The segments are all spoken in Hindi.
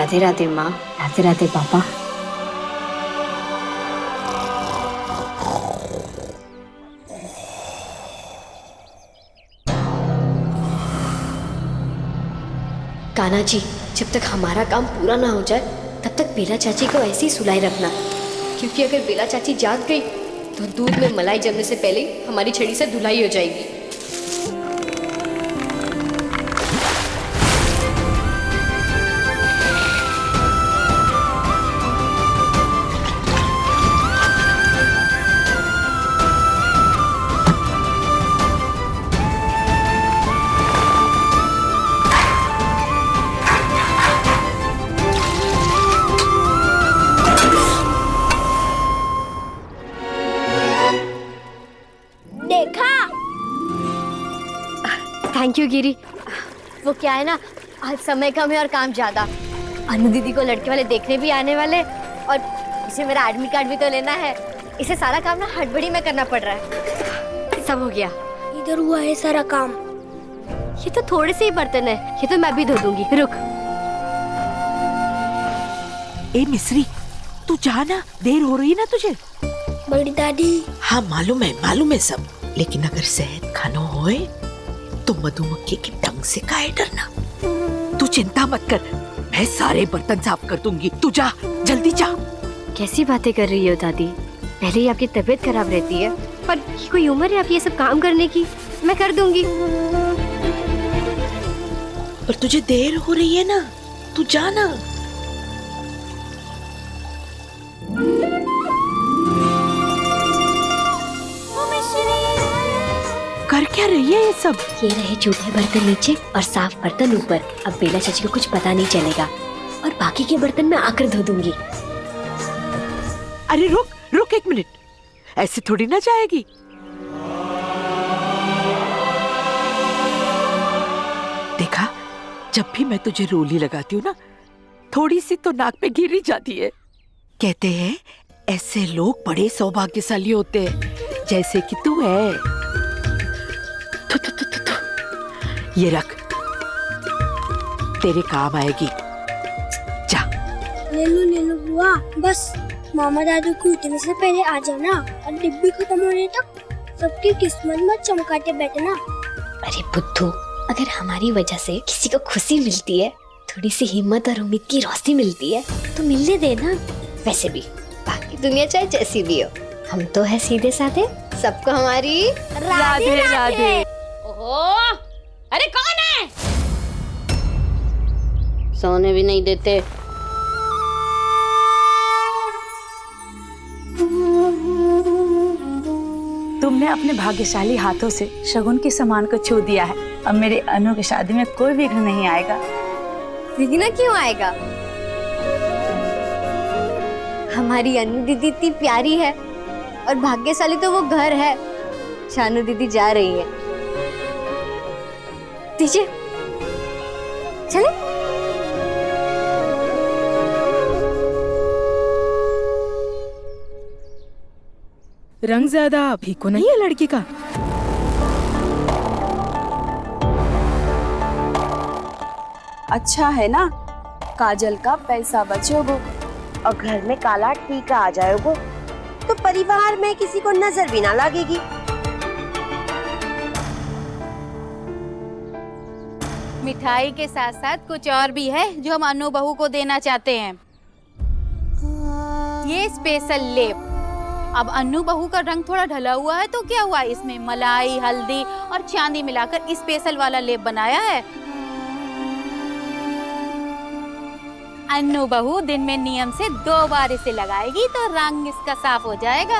राधे राधे माँ। राधे राधे पापा। कान्हा जी, जब तक हमारा काम पूरा ना हो जाए तब तक बेला चाची को ऐसे ही सुलाए रखना, क्योंकि अगर बेला चाची जाग गई तो दूध में मलाई जमने से पहले ही हमारी छड़ी से धुलाई हो जाएगी। थैंक यू गिरी। वो क्या है ना, आज समय कम है और काम ज्यादा। अनु दीदी को लड़के वाले देखने भी आने वाले और इसे मेरा एडमिट कार्ड भी तो लेना है। इसे सारा काम ना हड़बड़ी में करना पड़ रहा है। सब हो गया, इधर हुआ है सारा काम। ये तो थोड़े से ही बर्तन है, ये तो मैं भी धो दूंगी। रुक। ए मिस्री, तू जा ना, देर हो रही है ना तुझे। बड़ी दादी। हाँ मालूम है सब, लेकिन अगर सेहत खानो होए तो मधुमक्खी के डंग से काहे डरना। तू चिंता मत कर, मैं सारे बर्तन साफ कर दूंगी। तू जा, जल्दी जा। कैसी बातें कर रही हो दादी, पहले ही आपकी तबीयत खराब रहती है, पर ये कोई उम्र है आप ये सब काम करने की? मैं कर दूंगी। पर तुझे देर हो रही है ना, तू जा ना। कर क्या रही है ये सब? ये रहे जूठे बर्तन नीचे और साफ बर्तन ऊपर। अब बेला चाची को कुछ पता नहीं चलेगा और बाकी के बर्तन मैं आकर धो दूंगी। अरे रुक एक मिनट, ऐसे थोड़ी ना जाएगी। देखा, जब भी मैं तुझे रोली लगाती हूँ ना, थोड़ी सी तो नाक पे गिर ही जाती है। कहते हैं ऐसे लोग बड़े सौभाग्यशाली होते हैं, जैसे कि तू है। ये रख, तेरे काम आएगी। जा। ले लो बुआ, बस मामा दादू को उठने से पहले आ जाना और डिब्बी खत्म होने तक सबकी किस्मत मत चमकाते बैठना। अरे बुद्धू, अगर हमारी वजह से किसी को खुशी मिलती है, थोड़ी सी हिम्मत और उम्मीद की रोशनी मिलती है, तो मिलने देना। वैसे भी बाकी दुनिया चाहे जैसी भी हो, हम तो है सीधे साधे। सबको हमारी राधे राधे। ओहो, अरे कौन है? सोने भी नहीं देते। तुमने अपने भाग्यशाली हाथों से शगुन के सामान को छू दिया है। अब मेरे अनु की शादी में कोई विघ्न नहीं आएगा। विघ्न ना क्यों आएगा? हमारी अनु दीदी इतनी प्यारी है और भाग्यशाली तो वो घर है। शानू दीदी जा रही है। दीजिए, चले। रंग ज्यादा फीको नहीं है लड़की का। अच्छा है ना, काजल का पैसा बचोगो और घर में काला टीका आ जाएगो तो परिवार में किसी को नजर भी ना लगेगी। मिठाई के साथ साथ कुछ और भी है जो हम अनु बहू को देना चाहते हैं। ये स्पेशल लेप। अब अनु बहू का रंग थोड़ा ढला हुआ है तो क्या हुआ, इसमें मलाई, हल्दी और चांदी मिलाकर स्पेशल वाला लेप बनाया है। अनु बहू दिन में नियम से 2 बार इसे लगाएगी तो रंग इसका साफ हो जाएगा।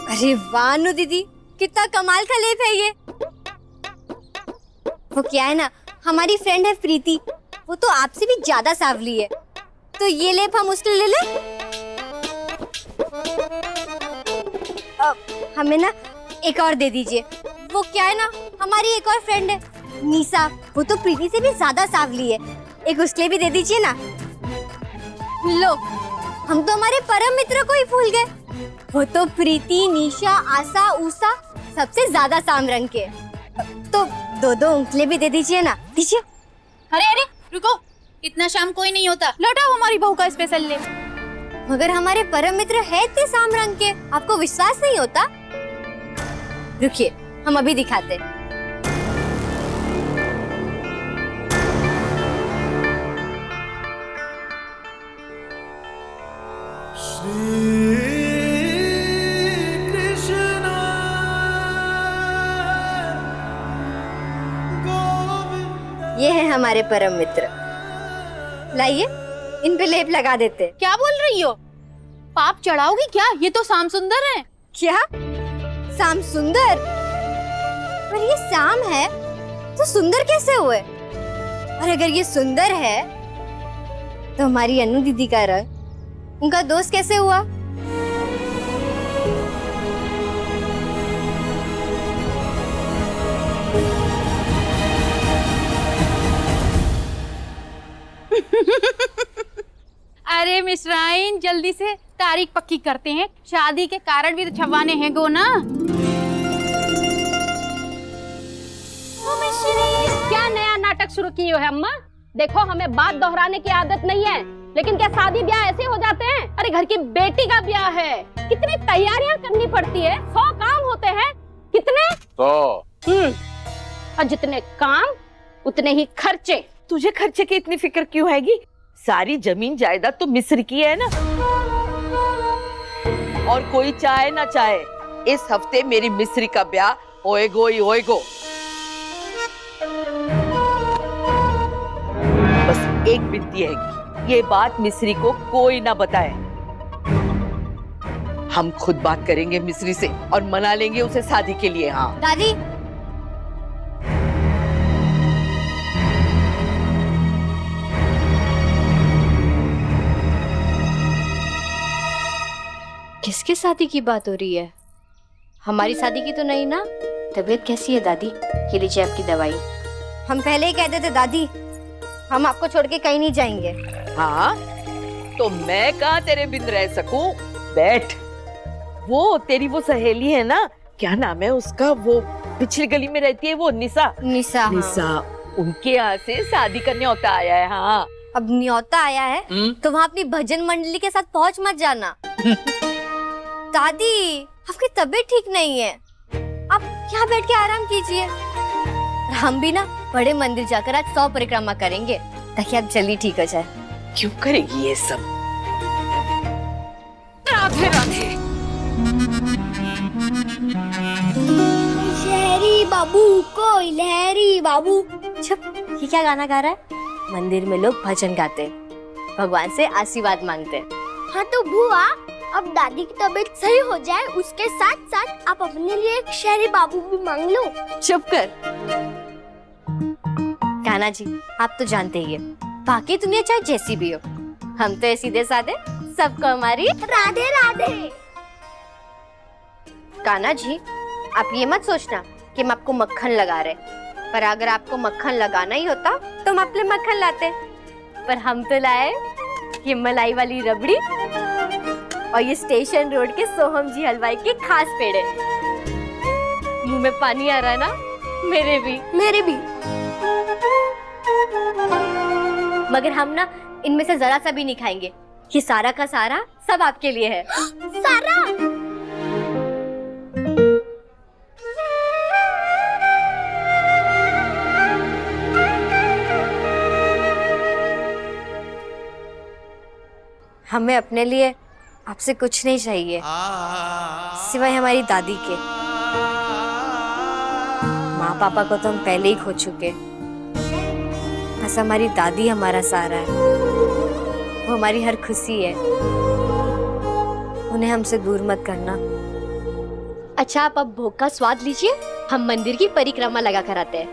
अरे वाह अनु दीदी, कितना कमाल का लेप है ये। वो क्या है ना, हमारी फ्रेंड है प्रीति, वो तो आपसे भी ज्यादा सांवली है, तो ये लेप हम उसके लिए ले लें। हमें ना एक और दे दीजिए। वो क्या है ना, हमारी एक और फ्रेंड है निशा, वो तो प्रीति से भी ज्यादा सांवली है, एक उसके लिए भी दे दीजिए ना। लो, हम तो हमारे परम मित्र को ही भूल गए। वो तो प्रीति, निशा, आशा, उषा सबसे ज्यादा साम रंग के। तो दो दो उंगली भी दे दीजिए ना, दीजिए। अरे अरे रुको, इतना शाम कोई नहीं होता, लौटाओ हमारी बहू का स्पेशल ले। मगर हमारे परम मित्र है इतने साम रंग के, आपको विश्वास नहीं होता? रुकिए, हम अभी दिखाते। ये है हमारे परम मित्र। लाइए, इन पे लेप लगा देते। क्या बोल रही हो? पाप चढ़ाओगी क्या? ये तो शाम सुंदर है। क्या? शाम सुंदर? पर ये शाम है तो सुंदर कैसे हुए? और अगर ये सुंदर है तो हमारी अनु दीदी का रंग उनका दोस्त कैसे हुआ? अरे मिश्राइन, जल्दी से तारीख पक्की करते हैं, शादी के कारण भी तो छवाने हैं गो ना। क्या नया नाटक शुरू की हो है अम्मा? देखो, हमें बात दोहराने की आदत नहीं है, लेकिन क्या शादी ब्याह ऐसे हो जाते हैं? अरे घर की बेटी का ब्याह है, कितनी तैयारियां करनी पड़ती है, 100 काम होते हैं। कितने? 100। और जितने काम उतने ही खर्चे। तुझे खर्चे की इतनी फिक्र क्यों हैगी? सारी जमीन जायदाद तो मिस्र की है ना। और कोई चाहे ना चाहे, इस हफ्ते मेरी मिस्री का ब्याह होएगो ही होएगो। बस एक विनती हैगी, ये बात मिस्री को कोई ना बताए। हम खुद बात करेंगे मिस्री से और मना लेंगे उसे शादी के लिए। हाँ दादी, किसकी शादी की बात हो रही है? हमारी शादी की तो नहीं ना? तबीयत कैसी है दादी? ये लीजिए आपकी दवाई। हम पहले ही कहते थे दादी, हम आपको छोड़ के कहीं नहीं जाएंगे। हाँ, तो मैं कहाँ तेरे बिन रह सकूं? बैठ। वो तेरी वो सहेली है ना, क्या नाम है उसका, वो पिछली गली में रहती है, वो निशा। निशा? निशा, उनके यहाँ से शादी करने होता आया है। हाँ, अब न्योता आया है तो वहाँ अपनी भजन मंडली के साथ पहुँच मत जाना। दादी, आपकी तबीयत ठीक नहीं है, आप यहाँ बैठ के आराम कीजिए। हम भी ना बड़े मंदिर जाकर आज 100 परिक्रमा करेंगे ताकि आप जल्दी ठीक हो जाए। क्यों करेगी ये सब? राधे राधे। शहरी बाबू कोई लहरी बाबू। चुप, ये क्या गाना गा रहा है? मंदिर में लोग भजन गाते हैं, भगवान से आशीर्वाद मांगते हैं। हाँ तो बुआ, अब दादी की तबीयत सही हो जाए, उसके साथ साथ आप अपने लिए एक शहरी बाबू भी मांग लो। चुप कर। कान्हा जी, आप तो जानते ही है, बाकी दुनिया चाहे जैसी भी हो, हम तो सीधे साधे, सबको हमारी राधे राधे। कान्हा जी, आप ये मत सोचना कि हम आपको मक्खन लगा रहे, पर अगर आपको मक्खन लगाना ही होता तो हम अपने मक्खन लाते, पर हम तो लाए ये मलाई वाली रबड़ी और ये स्टेशन रोड के सोहम जी हलवाई के खास पेड़े। मुंह में पानी आ रहा है ना? मेरे भी। मेरे भी। मगर हम ना इनमें से जरा सा भी नहीं खाएंगे, ये सारा का सारा सब आपके लिए है। सारा? हमें अपने लिए आपसे कुछ नहीं चाहिए सिवाय हमारी दादी के। माँ पापा को तो हम पहले ही खो चुके, बस हमारी दादी हमारा सहारा है, वो हमारी हर खुशी है, उन्हें हमसे दूर मत करना। अच्छा, आप अब भोग का स्वाद लीजिए, हम मंदिर की परिक्रमा लगा कर आते हैं।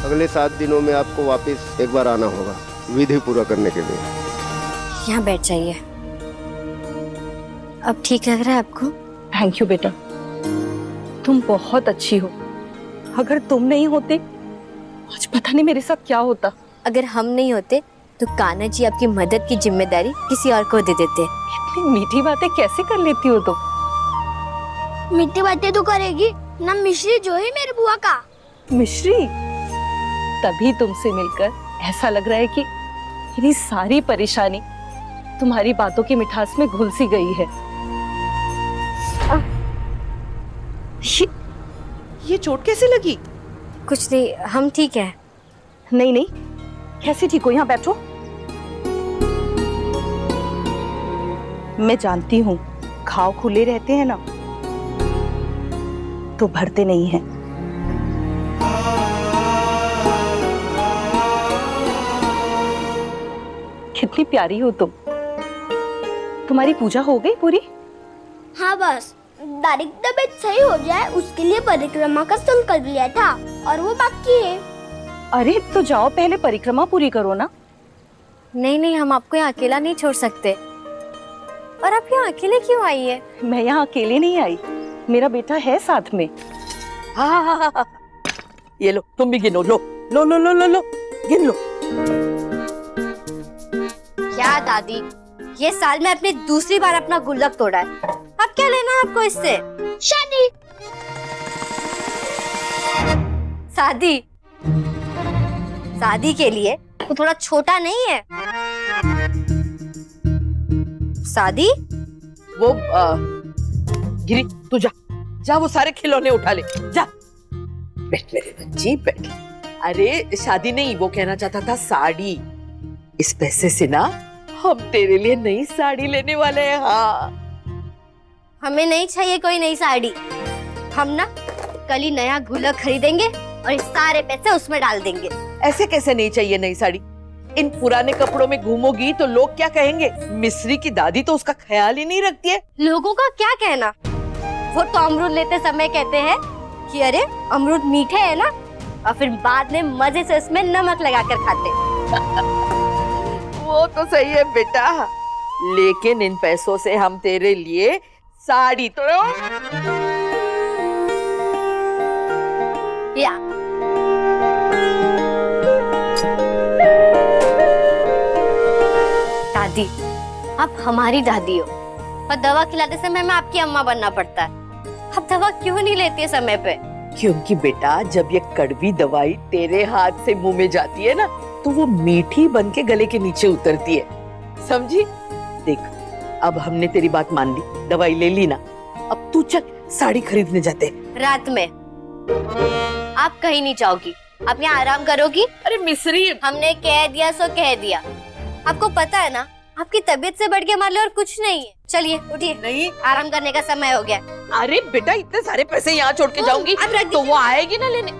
अगले 7 दिनों में आपको वापस एक बार आना होगा विधि पूरा करने के लिए। यहाँ बैठ जाइए। अब ठीक लग रहा है आपको? थैंक यू बेटा, तुम बहुत अच्छी हो। अगर तुम नहीं होते आज पता नहीं मेरे साथ क्या होता। अगर हम नहीं होते तो कान्हा जी आपकी मदद की जिम्मेदारी किसी और को दे देते। इतनी मीठी बातें कैसे कर लेती हो तुम? मीठी बातें तो करेगी ना मिश्री जो ही मेरे बुआ का। मिश्री, तभी तुमसे मिलकर ऐसा लग रहा है कि मेरी सारी परेशानी तुम्हारी बातों की मिठास में घुल सी गई है। ये चोट कैसे लगी? कुछ नहीं, हम ठीक है। नहीं नहीं, कैसे ठीक हो? यहाँ बैठो। मैं जानती हूँ घाव खुले रहते हैं ना तो भरते नहीं हैं। कितनी प्यारी हो तुम। तुम्हारी पूजा हो गई पूरी? हाँ बस दादी की तबीयत सही हो जाए उसके लिए परिक्रमा का संकल्प लिया था और वो बाकी है। अरे तो जाओ पहले परिक्रमा पूरी करो ना। नहीं नहीं, हम आपको यहाँ अकेला नहीं छोड़ सकते। और आप यहाँ अकेले क्यों आई है? मैं यहाँ अकेले नहीं आई, मेरा बेटा है साथ में। हाँ, ये लो, तुम भी गिनो। लो लो लो लो लो लो, गिन लो। क्या दादी, ये साल में अपनी दूसरी बार अपना गुल्लक तोड़ा है। अब क्या लेना है आपको इससे? शादी। शादी? शादी के लिए वो थोड़ा छोटा नहीं है? शादी? वो गिरी, तू जा जा, वो सारे खिलौने उठा ले, जा। बैठ मेरे बच्ची, बैठ। अरे शादी नहीं, वो कहना चाहता था साड़ी। इस पैसे से ना हम तेरे लिए नई साड़ी लेने वाले हैं। हाँ, हमें नहीं चाहिए कोई नई साड़ी। हम ना कल ही नया गुल्लक खरीदेंगे और इस सारे पैसे उसमें डाल देंगे। ऐसे कैसे नहीं चाहिए नई साड़ी? इन पुराने कपड़ों में घूमोगी तो लोग क्या कहेंगे? मिस्री की दादी तो उसका ख्याल ही नहीं रखती है। लोगों का क्या कहना? वो तो अमरूद लेते समय कहते हैं कि अरे अमरूद मीठे है ना, और फिर बाद में मजे से उसमें नमक लगाकर खाते। वो तो सही है बेटा, लेकिन इन पैसों से हम तेरे लिए साड़ी तो या दादी, आप हमारी दादी हो, पर दवा खिलाते समय हमें आपकी अम्मा बनना पड़ता है। आप दवा क्यों नहीं लेती है समय पे? क्योंकि बेटा जब ये कड़वी दवाई तेरे हाथ से मुंह में जाती है ना, तो वो मीठी बन के गले के नीचे उतरती है, समझी? देख, अब हमने तेरी बात मान ली, दवाई ले ली ना, अब तू चल साड़ी खरीदने जाते। रात में आप कहीं नहीं जाओगी, आप यहाँ आराम करोगी। अरे मिस्री, हमने कह दिया सो कह दिया। आपको पता है ना, आपकी तबीयत से बढ़ के हमारे लिए और कुछ नहीं है। चलिए उठिए, नहीं, आराम करने का समय हो गया। अरे बेटा इतने सारे पैसे यहाँ छोड़ के जाऊंगी अब रख तो वो आएगी ना लेने।